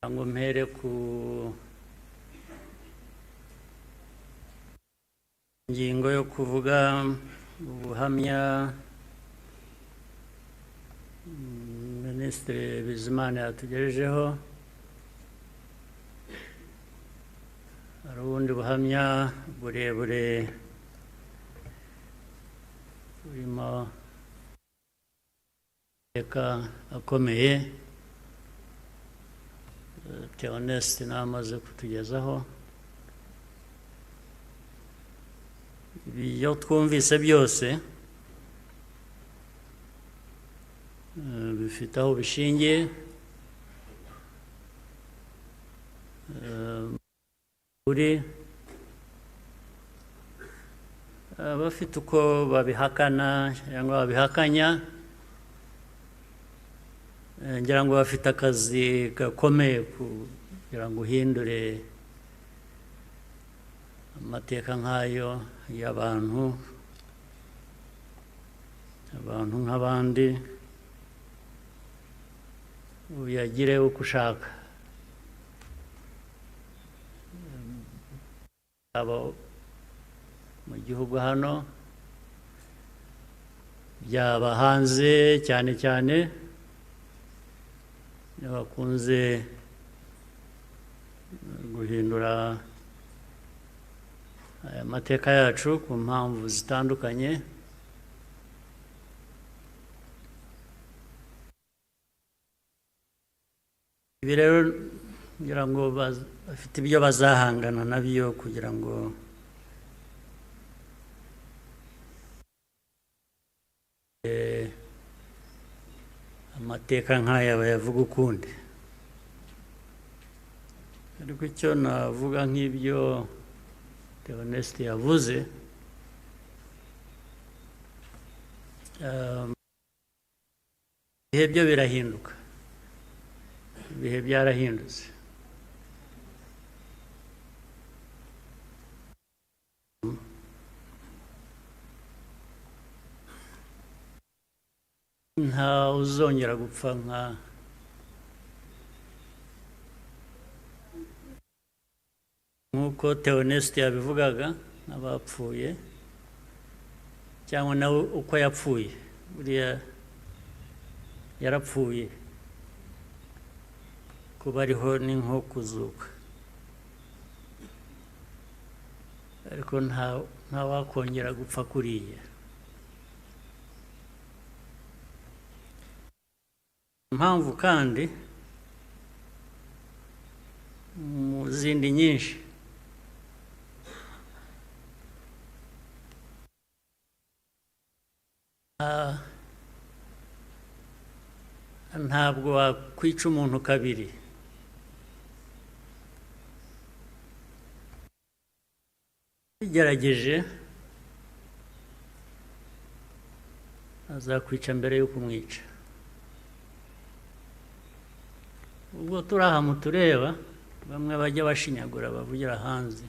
ngo mpere ku ngingo yo kuvuga ubuhamya Minisitiri Bizimana yatugejejeho. Hari ubundi buhamya burebure burimo amateka akomeye Theoneste namaze kutugezaho. Ibyo twumvise byose bifite aho bishingiye kuri abafite uko babihakana cyangwa babihakanya, ngira ngo bafite akazi gakomeye kugira ngo uhindure amateka nk'ayo y'abantu nk'abandi, uyagire uko ushaka, aba mu gihugu hano byaba hanze, cyane cyane bakunze guhindura aya mateka yacu ku mpamvu zitandukanye. Ibi rero ngira ngo bafite ibyo bazahangana nabyo kugira ngo amateka nk'aya bayavuga ukundi. Ariko icyo navuga nk'ibyo Theoneste yavuze, ibihe byo birahinduka, ibihe byarahindutse. Ntawuzongera gupfa nkuko Theoneste yabivugaga n'abapfuye, cyangwa nawe uko yapfuye. Buriya yarapfuye, kuba ariho ni nko kuzuka, ariko nta wakongera gupfa kuriya. Impamvu kandi mu zindi nyinshi ntabwo wakwica umuntu kabiri. Bigerageje azakwica mbere yo kumwica. Ubwo turaha mutureba bamwe bajya bashinyagura bavugira hanze,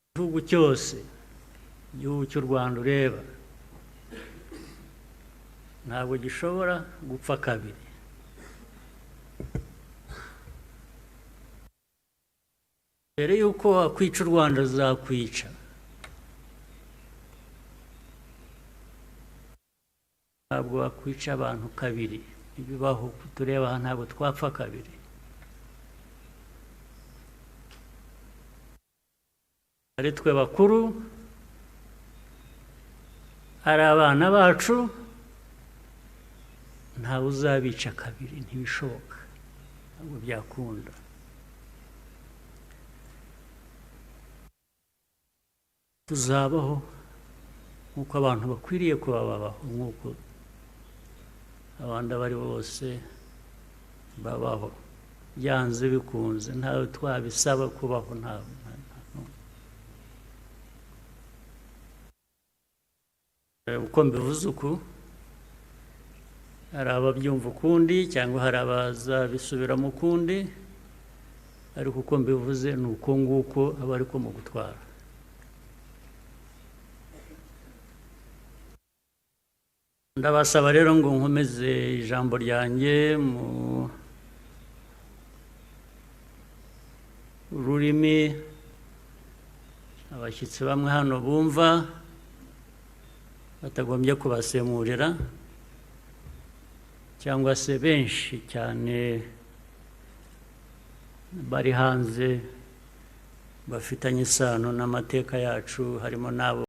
igihugu cyose, igihugu cy'u Rwanda ureba ntabwo gishobora gupfa kabiri. Mbere y'uko wakwica u Rwanda azakwica. Ntabwo wakwica abantu kabiri, ntibibaho. Tureba aha ntabwo twapfa kabiri. Ari twe bakuru, ari abana bacu, ntawe uzabica kabiri, ntibishoboka, ntabwo byakunda. Tuzabaho nk'uko abantu bakwiriye kuba babaho, nk'uko abandi abari bose babaho, byanze bikunze, ntawe twabisaba kubaho. Uko mbivuze uku, hari ababyumva ukundi cyangwa hari abazabisubiramo ukundi, ariko uko mbivuze ni uko nguko aba ariko mu gutwara. ndabasaba rero ngo nkomeze ijambo ryanjye mu rurimi abashyitsi bamwe hano bumva batagombye kubasemurira cyangwa se benshi cyane bari hanze bafitanye isano n'amateka yacu harimo n'abo